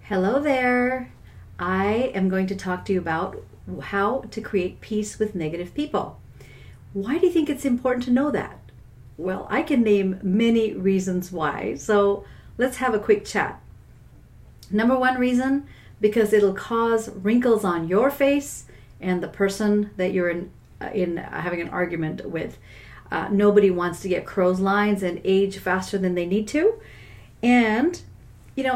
Hello there. I am going to talk to you about how to create peace with negative people. Why do you think it's important to know that? Well, I can name many reasons why. So let's have a quick chat. Number one reason, because it'll cause wrinkles on your face and the person that you're in having an argument with. Nobody wants to get crow's lines and age faster than they need to. And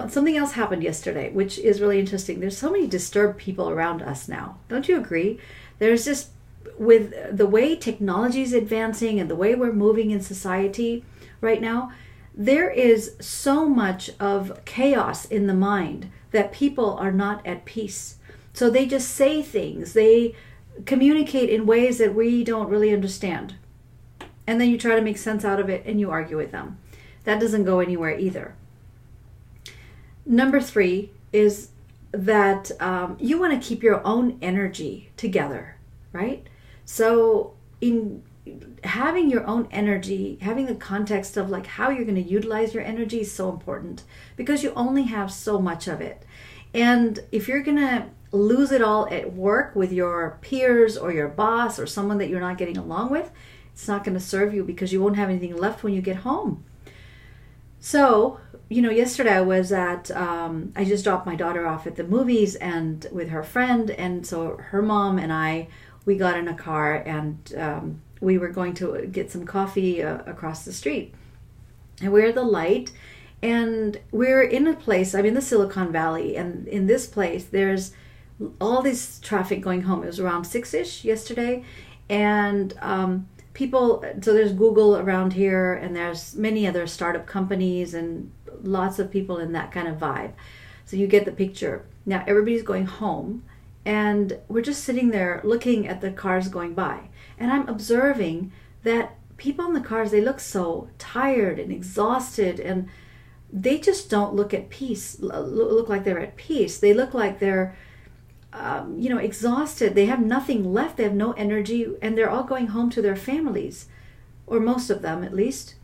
something else happened yesterday, which is really interesting. There's so many disturbed people around us now. Don't you agree? There's just, with the way technology is advancing and the way we're moving in society right now, there is so much of chaos in the mind that people are not at peace. So they just say things. They communicate in ways that we don't really understand. And then you try to make sense out of it and you argue with them. That doesn't go anywhere either. Number three is that you want to keep your own energy together, right? So in having your own energy, having the context of like how you're going to utilize your energy is so important because you only have so much of it. And if you're going to lose it all at work with your peers or your boss or someone that you're not getting along with, it's not going to serve you because you won't have anything left when you get home. So, yesterday I was I just dropped my daughter off at the movies and with her friend. And so her mom and we got in a car and we were going to get some coffee across the street. And we're at the light and we're in a place, I'm in the Silicon Valley. And in this place, there's all this traffic going home. It was around 6-ish yesterday. And people, so there's Google around here and there's many other startup companies and lots of people in that kind of vibe. So you get the picture. Now everybody's going home and we're just sitting there looking at the cars going by. And I'm observing that people in the cars, they look so tired and exhausted and they just don't look like they're at peace. They look like they're exhausted. They have nothing left. They have no energy and they're all going home to their families, or most of them at least.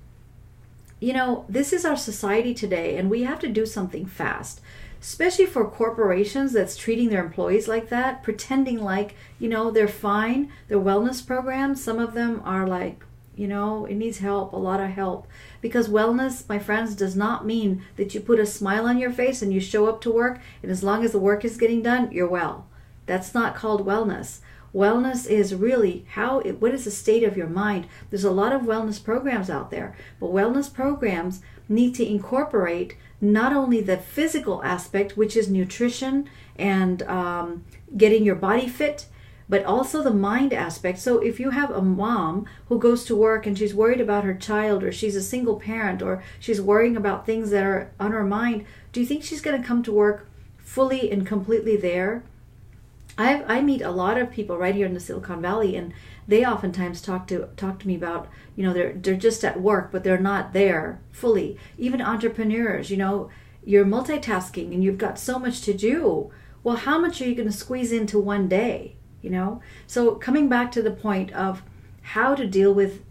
This is our society today and we have to do something fast, especially for corporations that's treating their employees like that, pretending like, they're fine. Their wellness programs, some of them are like, it needs help, a lot of help. Because wellness, my friends, does not mean that you put a smile on your face and you show up to work and as long as the work is getting done, you're well. That's not called wellness. Wellness is really what is the state of your mind? There's a lot of wellness programs out there, but wellness programs need to incorporate not only the physical aspect, which is nutrition and getting your body fit, but also the mind aspect. So if you have a mom who goes to work and she's worried about her child, or she's a single parent, or she's worrying about things that are on her mind, do you think she's going to come to work fully and completely there? I meet a lot of people right here in the Silicon Valley, and they oftentimes talk to me about, they're just at work, but they're not there fully. Even entrepreneurs, you're multitasking and you've got so much to do. Well, how much are you going to squeeze into one day? So coming back to the point of how to deal with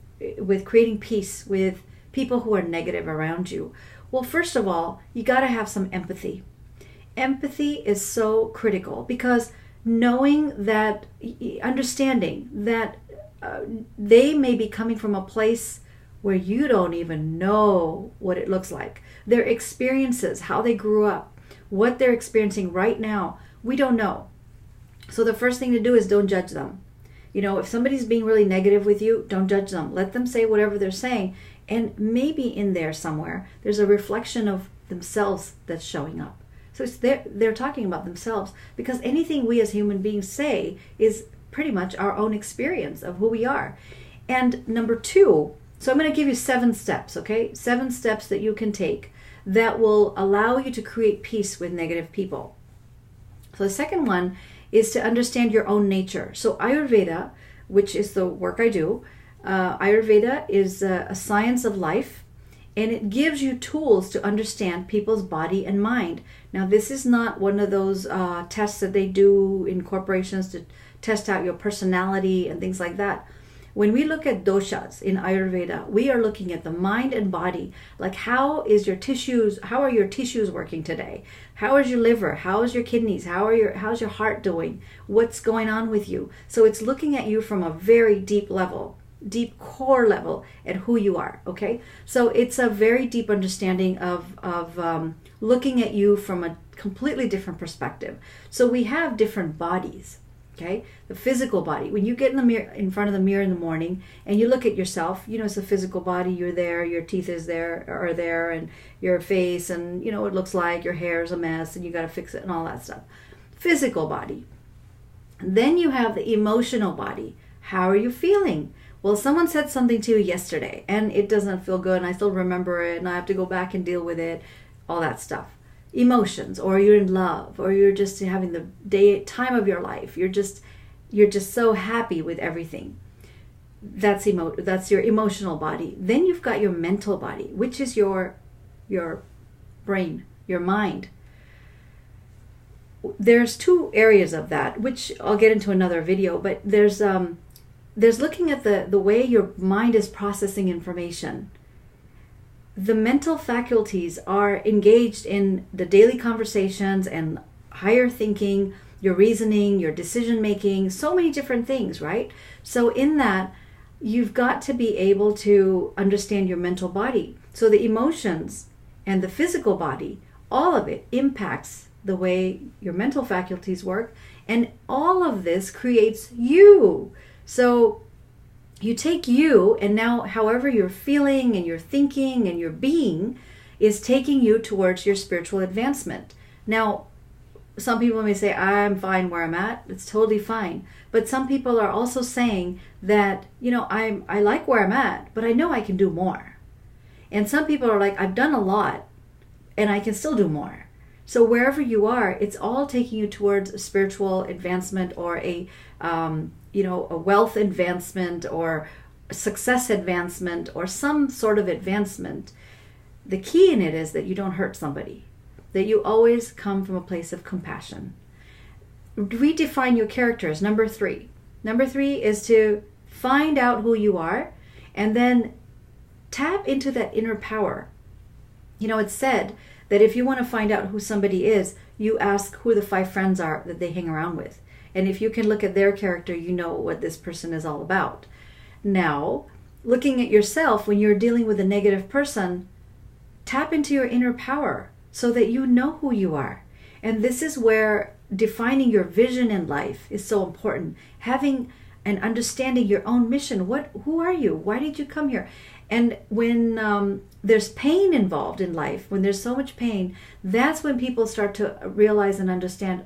creating peace with people who are negative around you. Well, first of all, you got to have some empathy. Empathy is so critical because understanding that they may be coming from a place where you don't even know what it looks like. Their experiences, how they grew up, what they're experiencing right now, we don't know. So the first thing to do is don't judge them. If somebody's being really negative with you, don't judge them. Let them say whatever they're saying. And maybe in there somewhere, there's a reflection of themselves that's showing up. So they're talking about themselves because anything we as human beings say is pretty much our own experience of who we are. And number two, so I'm going to give you 7 steps, okay? 7 steps that you can take that will allow you to create peace with negative people. So the second one is to understand your own nature. So Ayurveda, which is the work I do, Ayurveda is a science of life, and it gives you tools to understand people's body and mind. Now, this is not one of those tests that they do in corporations to test out your personality and things like that. When we look at doshas in Ayurveda, we are looking at the mind and body. Like, how are your tissues working today? How is your liver? How is your kidneys? How's your heart doing? What's going on with you? So it's looking at you from a very deep level, deep core level at who you are. Okay, so it's a very deep understanding of looking at you from a completely different perspective. So we have different bodies. Okay, the physical body. When you get in the mirror, in front of the mirror in the morning, and you look at yourself, it's a physical body. You're there. Your teeth are there, and your face, and it looks like your hair is a mess, and you got to fix it and all that stuff. Physical body. And then you have the emotional body. How are you feeling? Well, someone said something to you yesterday, and it doesn't feel good, and I still remember it, and I have to go back and deal with it. All that stuff. Emotions, or you're in love, or you're just having the time of your life. You're just so happy with everything. That's your emotional body. Then you've got your mental body, which is your brain, your mind. There's two areas of that, which I'll get into another video, but there's looking at the way your mind is processing information. The mental faculties are engaged in the daily conversations and higher thinking, your reasoning, your decision making, so many different things, right? So in that, you've got to be able to understand your mental body. So the emotions and the physical body, all of it impacts the way your mental faculties work, and all of this creates you. So you take you, and now however you're feeling and you're thinking and your being is taking you towards your spiritual advancement. Now, some people may say, I'm fine where I'm at. It's totally fine. But some people are also saying that, I like where I'm at, but I know I can do more. And some people are like, I've done a lot and I can still do more. So wherever you are, it's all taking you towards a spiritual advancement, or a wealth advancement, or a success advancement, or some sort of advancement. The key in it is that you don't hurt somebody, that you always come from a place of compassion. Redefine your characters. Number 3. Number 3 is to find out who you are, and then tap into that inner power. It's said that if you want to find out who somebody is, you ask who the 5 friends are that they hang around with. And if you can look at their character, you know what this person is all about. Now, looking at yourself when you're dealing with a negative person, tap into your inner power so that you know who you are. And this is where defining your vision in life is so important. Having and understanding your own mission. Who are you? Why did you come here? And when there's pain involved in life, when there's so much pain, that's when people start to realize and understand,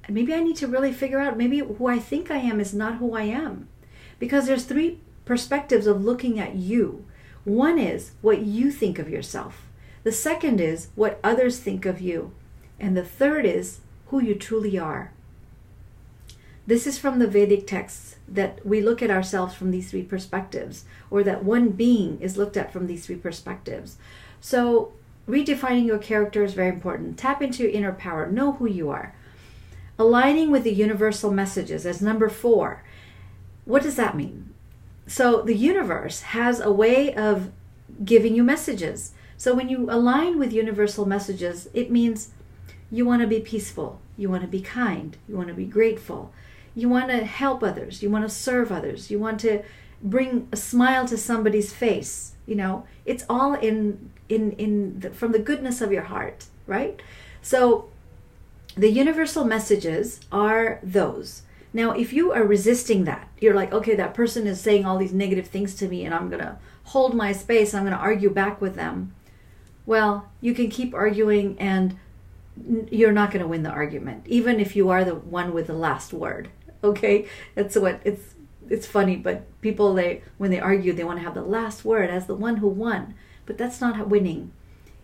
maybe I need to really figure out, maybe who I think I am is not who I am. Because there's 3 perspectives of looking at you. One is what you think of yourself. The second is what others think of you. And the third is who you truly are. This is from the Vedic texts, that we look at ourselves from these 3 perspectives, or that one being is looked at from these 3 perspectives. So redefining your character is very important. Tap into your inner power. Know who you are. Aligning with the universal messages as number 4. What does that mean? So the universe has a way of giving you messages. So when you align with universal messages, it means you want to be peaceful. You want to be kind. You want to be grateful. You want to help others. You want to serve others. You want to bring a smile to somebody's face. It's all from the goodness of your heart, right? So the universal messages are those. Now, if you are resisting that, you're like, okay, that person is saying all these negative things to me, and I'm going to hold my space. I'm going to argue back with them. Well, you can keep arguing, and you're not going to win the argument, even if you are the one with the last word. Okay, it's funny, but people, when they argue, they want to have the last word as the one who won, but that's not winning.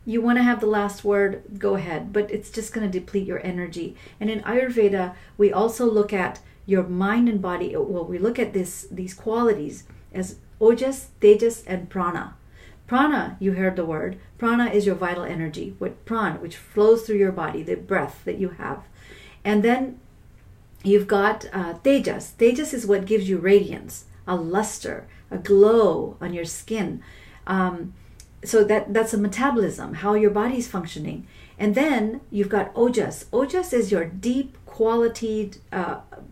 You want to have the last word, go ahead, but it's just going to deplete your energy. And in Ayurveda, we also look at your mind and body. Well, we look at these qualities as ojas, tejas, and prana. Prana, you heard the word. Prana is your vital energy, which flows through your body, the breath that you have. And then You've got tejas. Tejas is what gives you radiance, a luster, a glow on your skin. So that's a metabolism, how your body's functioning. And then you've got ojas. Ojas is your deep quality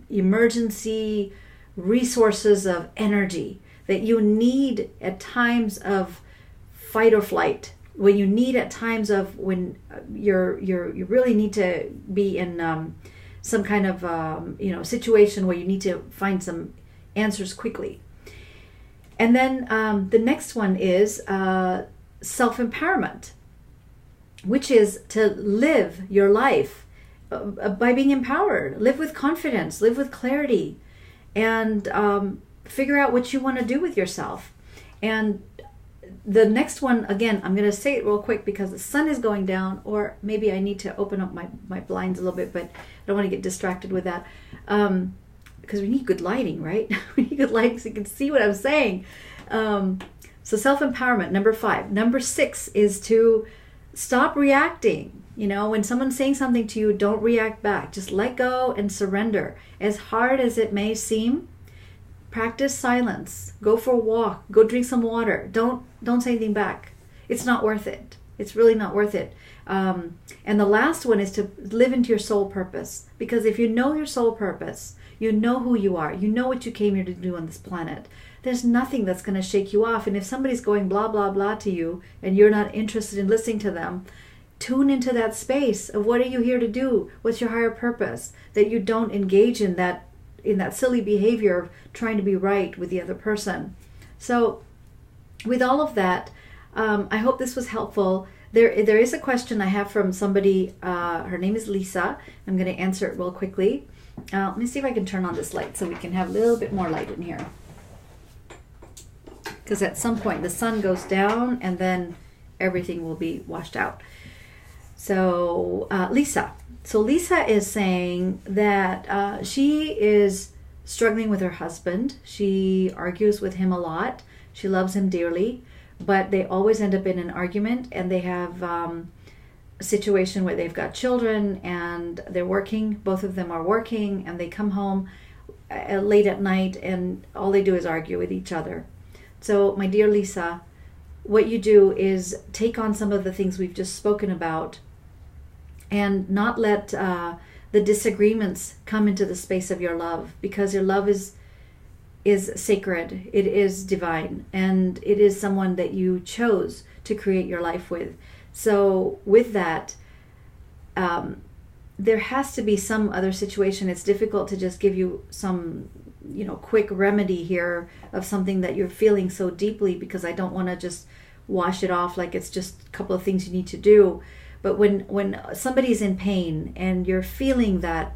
emergency resources of energy that you need at times of fight or flight, when you need at times of when you really need to be in some kind of situation where you need to find some answers quickly. And then the next one is self-empowerment, which is to live your life by being empowered, live with confidence, live with clarity, and figure out what you want to do with yourself. And the next one, again, I'm going to say it real quick because the sun is going down, or maybe I need to open up my blinds a little bit, but I don't want to get distracted with that. Because we need good lighting, right? We need good lighting so you can see what I'm saying. So self-empowerment, number 5. Number 6 is to stop reacting. When someone's saying something to you, don't react back. Just let go and surrender. As hard as it may seem, practice silence. Go for a walk. Go drink some water. Don't say anything back. It's not worth it. It's really not worth it. And the last one is to live into your soul purpose. Because if you know your soul purpose, you know who you are, you know what you came here to do on this planet, there's nothing that's going to shake you off. And if somebody's going blah, blah, blah to you and you're not interested in listening to them, tune into that space of what are you here to do? What's your higher purpose? That you don't engage in that silly behavior of trying to be right with the other person. So with all of that, I hope this was helpful. There is a question I have from somebody. Her name is Lisa. I'm going to answer it real quickly. Let me see if I can turn on this light so we can have a little bit more light in here. Because at some point the sun goes down and then everything will be washed out. So Lisa. So Lisa is saying that she is struggling with her husband. She argues with him a lot. She loves him dearly, but they always end up in an argument, and they have a situation where they've got children and they're working. Both of them are working, and they come home late at night and all they do is argue with each other. So my dear Lisa, what you do is take on some of the things we've just spoken about and not let the disagreements come into the space of your love, because your love is sacred, it is divine, and it is someone that you chose to create your life with. So with that, there has to be some other situation. It's difficult to just give you some quick remedy here of something that you're feeling so deeply, because I don't want to just wash it off like it's just a couple of things you need to do. But when somebody's in pain and you're feeling that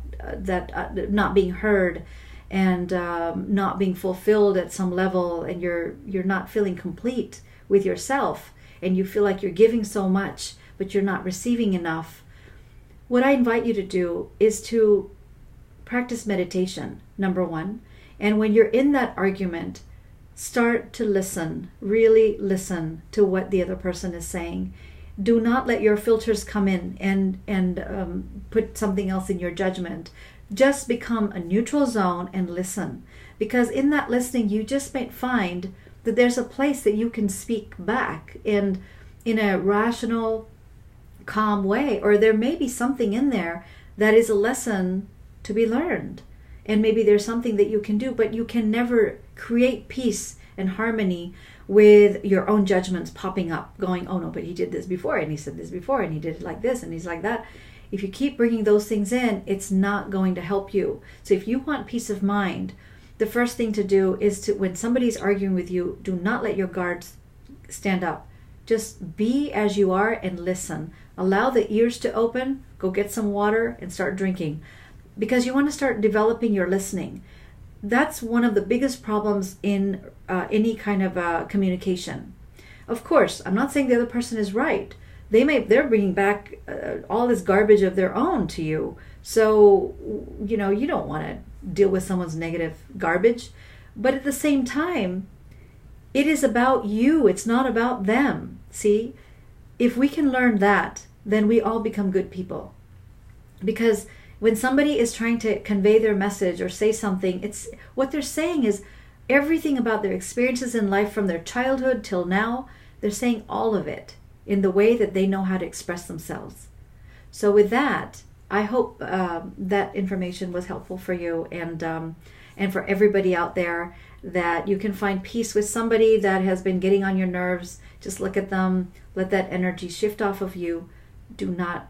not being heard and not being fulfilled at some level, and you're not feeling complete with yourself, and you feel like you're giving so much but you're not receiving enough, what I invite you to do is to practice meditation, number 1. And when you're in that argument, start to listen, really listen to what the other person is saying. Do not let your filters come in and put something else in your judgment. Just become a neutral zone and listen. Because in that listening, you just might find that there's a place that you can speak back in a rational, calm way. Or there may be something in there that is a lesson to be learned. And maybe there's something that you can do, but you can never create peace and harmony with your own judgments popping up, going, oh no, but he did this before, and he said this before, and he did it like this, and he's like that. If you keep bringing those things in, it's not going to help you. So if you want peace of mind, the first thing to do is to, when somebody's arguing with you, do not let your guards stand up. Just be as you are and listen. Allow the ears to open, go get some water and start drinking. Because you want to start developing your listening. That's one of the biggest problems in any kind of communication. Of course, I'm not saying the other person is right. They're bringing back all this garbage of their own to you. So, you don't want to deal with someone's negative garbage. But at the same time, it is about you. It's not about them. See, if we can learn that, then we all become good people. Because When somebody is trying to convey their message or say something, it's what they're saying is everything about their experiences in life from their childhood till now. They're saying all of it in the way that they know how to express themselves. So with that, I hope that information was helpful for you and for everybody out there, that you can find peace with somebody that has been getting on your nerves. Just look at them, let that energy shift off of you. Do not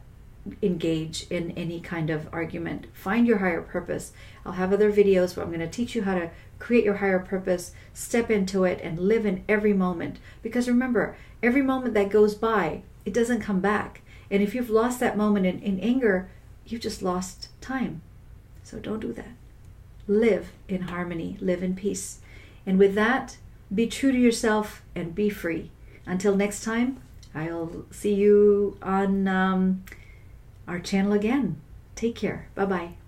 engage in any kind of argument. Find your higher purpose. I'll have other videos where I'm going to teach you how to create your higher purpose, step into it, and live in every moment. Because remember, every moment that goes by, it doesn't come back. And if you've lost that moment in anger, you've just lost time. So don't do that. Live in harmony, live in peace. And with that, be true to yourself and be free. Until next time, I'll see you on our channel again. Take care. Bye-bye.